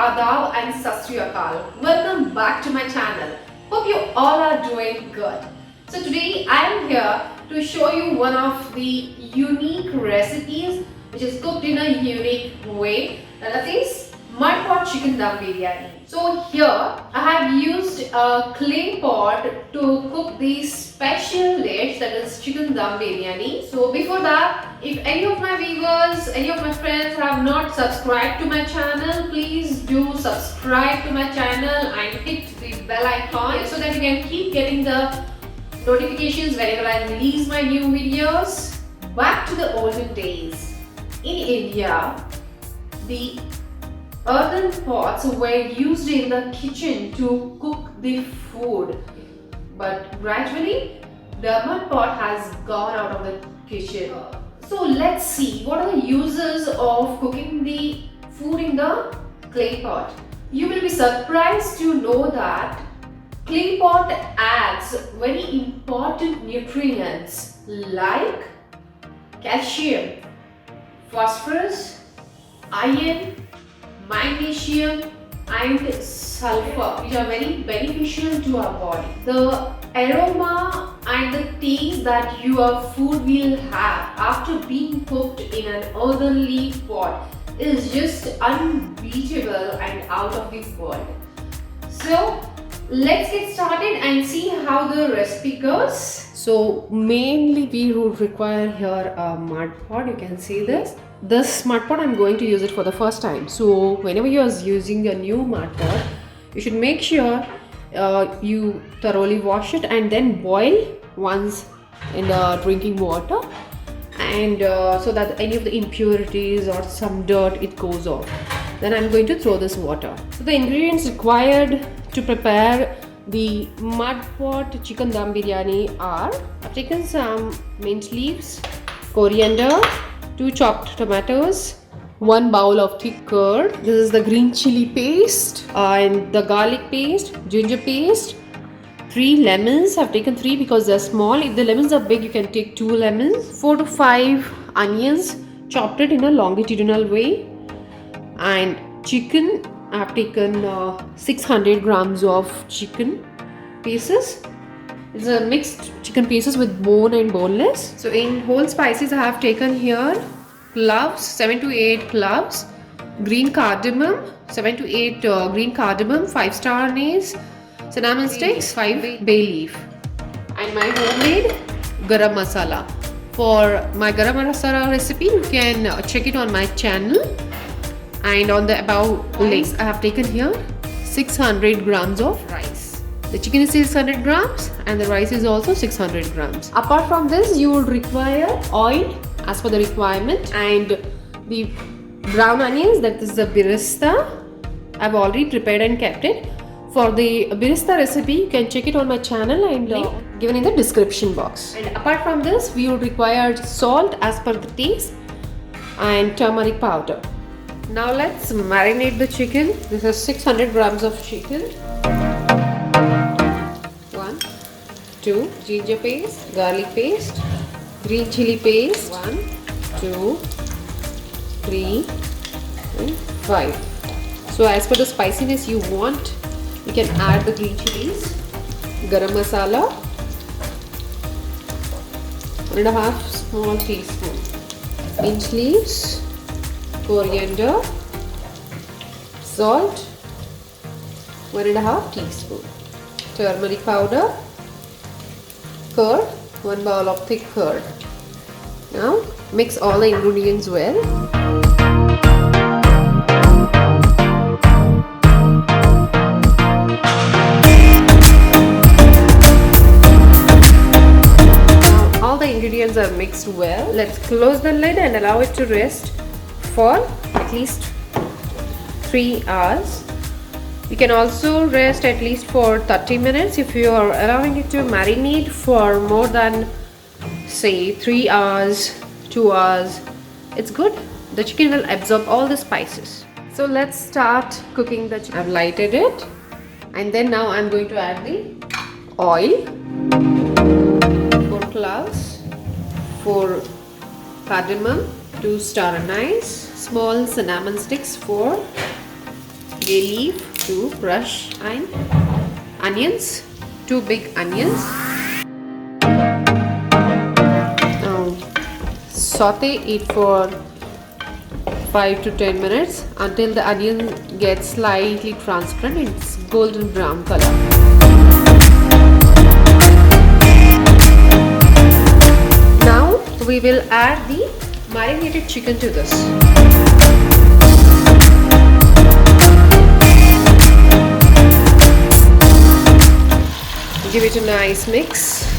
Adab and Sat Sri Akal. Welcome back to my channel. Hope you all are doing good. So today I am here to show you one of the unique recipes which is cooked in a unique way. That is mud pot chicken dum biryani. So here I have used a clay pot to cook this special dish, that is chicken dum biryani. So before that, if any of my viewers, any of my friends have not subscribed to my channel, please do subscribe to my channel and hit the bell icon so that you can keep getting the notifications whenever I release my new videos. Back to the olden days. In India, the earthen pots were used in the kitchen to cook the food, but gradually the mud pot has gone out of the kitchen. So let's see what are the uses of cooking the food in the clay pot. You will be surprised to know that clay pot adds very important nutrients like calcium, phosphorus, iron, magnesium and sulfur, which are very beneficial to our body. The aroma and the taste that your food will have after being cooked in an earthenly pot is just unbeatable and out of this world. So let's get started and see how the recipe goes. So mainly we would require here a mud pot. You can see this mud pot, I'm going to use it for the first time. So whenever you are using a new mud pot, you should make sure you thoroughly wash it and then boil once in the drinking water, and so that any of the impurities or some dirt, it goes off. Then I'm going to throw this water. So the ingredients required to prepare the mud pot chicken dum biryani are: I've taken some mint leaves, coriander, 2 chopped tomatoes, 1 bowl of thick curd. This is the green chili paste and the garlic paste, ginger paste, 3 lemons. I've taken 3 because they're small. If the lemons are big, you can take 2 lemons. 4 to 5 onions, chopped it in a longitudinal way. And chicken, I've taken 600 grams of chicken pieces. It's a mixed chicken pieces with bone and boneless. So in whole spices, I have taken here cloves, 7 to 8 cloves, green cardamom, 7 to 8 green cardamom, 5 star anise, cinnamon sticks, 5 bay leaf, and my homemade garam masala. For my garam masala recipe, you can check it on my channel. And on the above links, I have taken here 600 grams of rice. The chicken is 600 grams and the rice is also 600 grams. Apart from this, you will require oil as per the requirement, and the brown onions, that is the birista. I've already prepared and kept it. For the birista recipe, you can check it on my channel and link given in the description box. And apart from this, we will require salt as per the taste and turmeric powder. Now let's marinate the chicken. This is 600 grams of chicken. 1, 2, ginger paste, garlic paste, green chili paste. 1, 2, 3, and 5. So as per the spiciness you want, you can add the green chilies, garam masala, 1.5 small teaspoon, mint leaves, coriander, salt, 1.5 teaspoon, turmeric powder, curd, 1 bowl of thick curd. Now mix all the ingredients well. Now all the ingredients are mixed well. Let's close the lid and allow it to rest for at least 3 hours. You can also rest at least for 30 minutes if you are allowing it to marinate for more than say 3 hours, 2 hours. It's good. The chicken will absorb all the spices. So let's start cooking the chicken. I've lighted it, and then now I'm going to add the oil. 4 cloves, 4 cardamom, 2 star anise, small cinnamon sticks, 4 bay leaf to crush, and onions, 2 big onions. Now saute it for 5 to 10 minutes until the onion gets slightly transparent. It's golden brown color. Now we will add the marinated chicken to this. Give it a nice mix.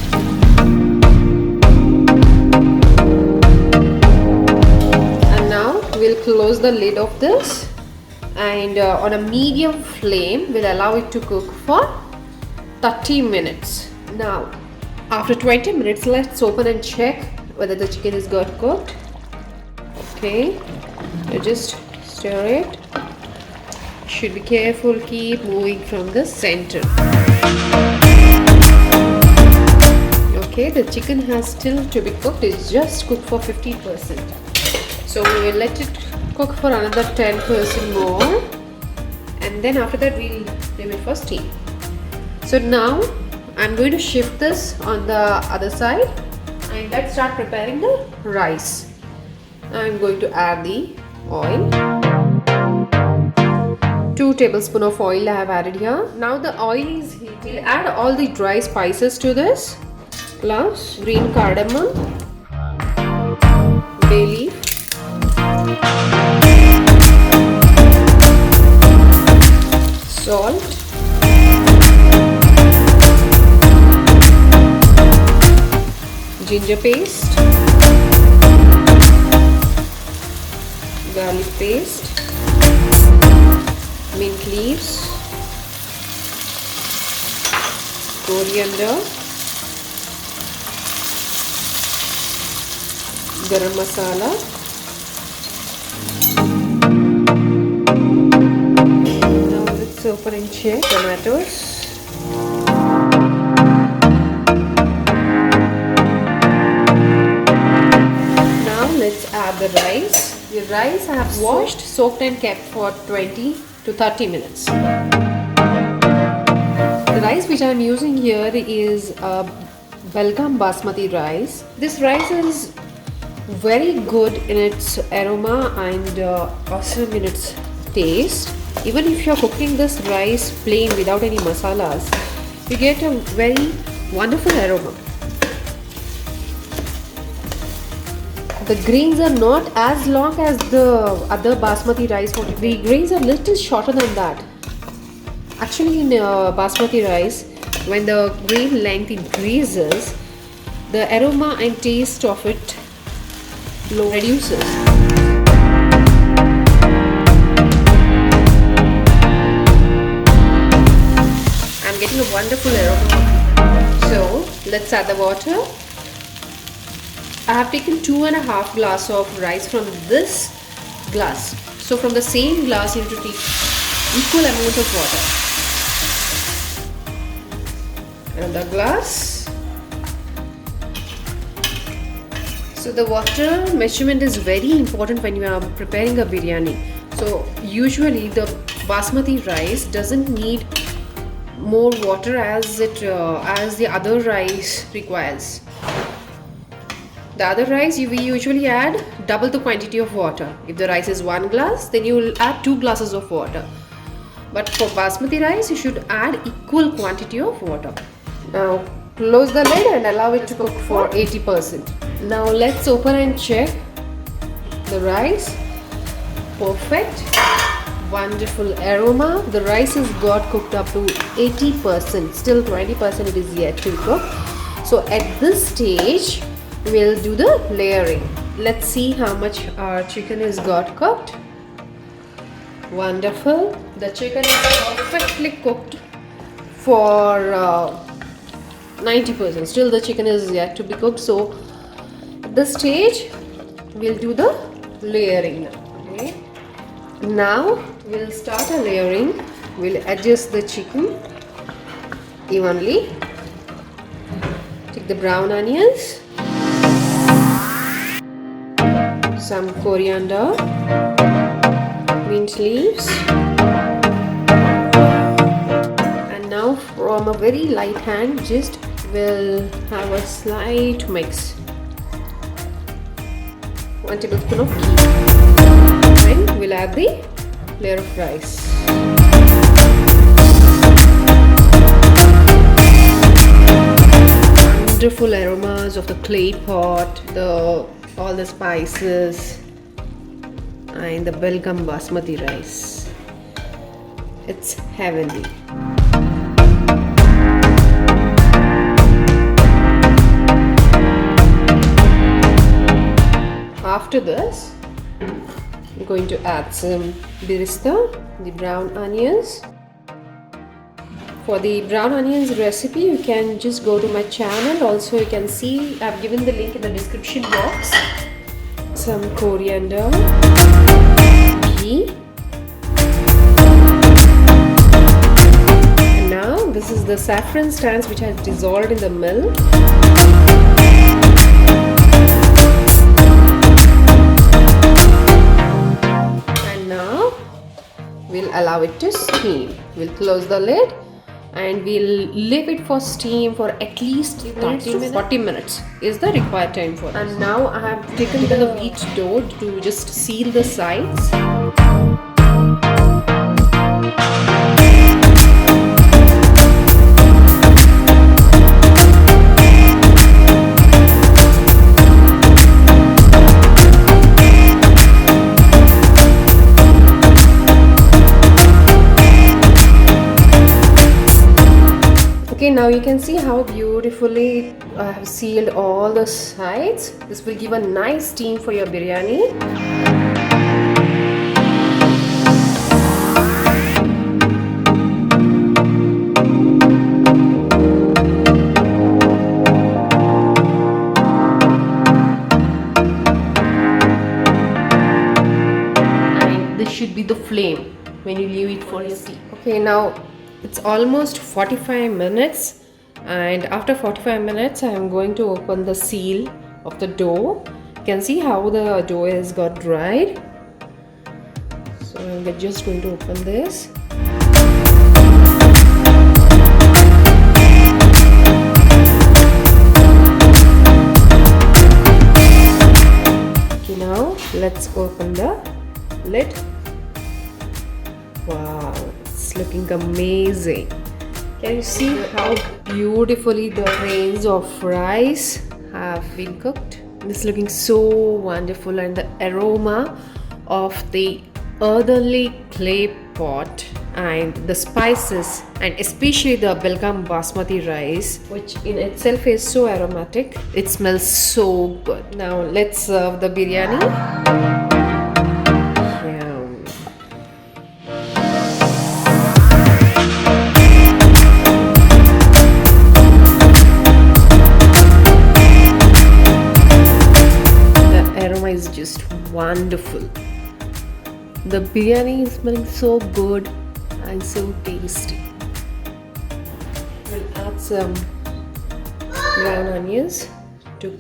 We'll close the lid of this, and on a medium flame we'll allow it to cook for 30 minutes. Now after 20 minutes, let's open and check whether the chicken is got cooked. Okay, you just stir it. Should be careful, keep moving from the center. Okay, the chicken has still to be cooked. It's just cooked for 50%. So we will let it cook for another 10% more, and then after that we'll leave it for steam. So now I'm going to shift this on the other side, and let's start preparing the rice. I'm going to add the oil. 2 tablespoons of oil I have added here. Now the oil is heated. We'll add all the dry spices to this, plus green cardamom, bay leaf, salt, ginger paste, garlic paste, mint leaves, coriander, garam masala, open and check tomatoes, now let's add the rice. The rice I have washed, soaked and kept for 20 to 30 minutes. The rice which I am using here is Belgaum basmati rice. This rice is very good in its aroma and awesome in its taste. Even if you are cooking this rice plain without any masalas, you get a very wonderful aroma. The grains are not as long as the other basmati rice. The grains are little shorter than that. Actually, in basmati rice, when the grain length increases, the aroma and taste of it reduces. I'm getting a wonderful aroma. So let's add the water. I have taken 2.5 glasses of rice from this glass. So from the same glass you have to take equal amount of water. Another glass. So the water measurement is very important when you are preparing a biryani. So usually the basmati rice doesn't need more water as the other rice requires. The other rice we usually add double the quantity of water. If the rice is 1 glass, then you will add 2 glasses of water. But for basmati rice, you should add equal quantity of water. Now close the lid and allow it to cook for 80%. Now let's open and check the rice. Perfect. Wonderful aroma. The rice has got cooked up to 80%. Still 20% it is yet to cook. So at this stage, we'll do the layering. Let's see how much our chicken is got cooked. Wonderful. The chicken is perfectly cooked for 90%. Still the chicken is yet to be cooked. So at this stage, we'll do the layering now. Okay. Now we'll start a layering. We'll adjust the chicken evenly. Take the brown onions, some coriander, mint leaves, on a very light hand, just will have a slight mix. 1 tablespoon of ghee. And we'll add the layer of rice. Wonderful aromas of the clay pot, all the spices, and the Belgaum basmati rice. It's heavenly. After this, I'm going to add some birista, the brown onions. For the brown onions recipe, you can just go to my channel. Also, you can see I've given the link in the description box. Some coriander, ghee. And now this is the saffron stands which I dissolved in the milk. And now we'll allow it to steam. We'll close the lid and we'll leave it for steam for at least 30 to 40 minutes is the required time for it. And now I have taken the wheat dough to just seal the sides. Okay, now you can see how beautifully I have sealed all the sides. This will give a nice steam for your biryani. And this should be the flame when you leave it for your steam. Okay, now it's almost 45 minutes, and after 45 minutes I am going to open the seal of the dough. You can see how the dough has got dried. So I'm just going to open this. Okay, now let's open the lid. Wow, it's looking amazing. Can you see how beautifully the grains of rice have been cooked? It's looking so wonderful, and the aroma of the earthenly clay pot and the spices, and especially the Belgaum basmati rice, which in itself is so aromatic. It smells so good. Now let's serve the biryani. Is just wonderful. The biryani is smelling so good and so tasty. We'll add some brown onions,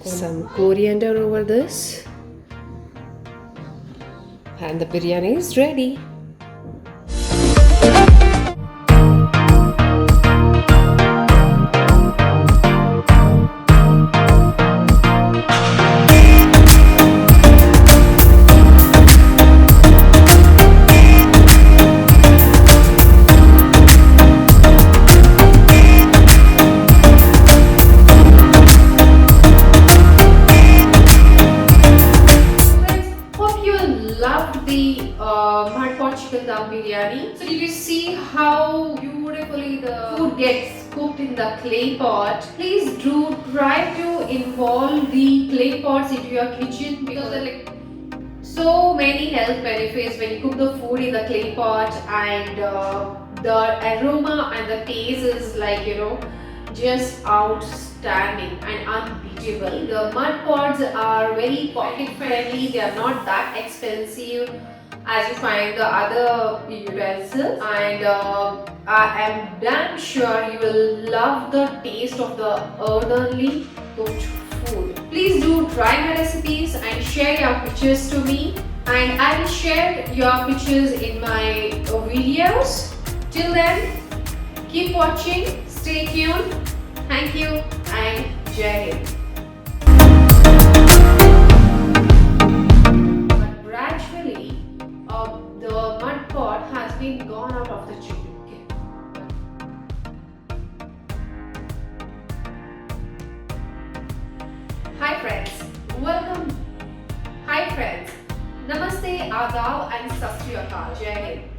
some coriander over this, and the biryani is ready. Loved the mud pot chicken dum biryani. So did you see how beautifully the food gets cooked in the clay pot? Please do try to involve the clay pots into your kitchen, because there are like so many health benefits when you cook the food in the clay pot, and the aroma and the taste is like, you know, just outstanding and unbeatable. The mud pots are very pocket friendly. They are not that expensive as you find the other utensils, and I am damn sure you will love the taste of the earthenly cooked food. Please do try my recipes and share your pictures to me, and I will share your pictures in my videos. Till then, keep watching. Stay tuned. Thank you and Jai Hind. But gradually, the mud pot has been gone out of the chicken. Hi friends, welcome. Hi friends, Namaste, Adab and Sat Sri Akal. Jai Hind.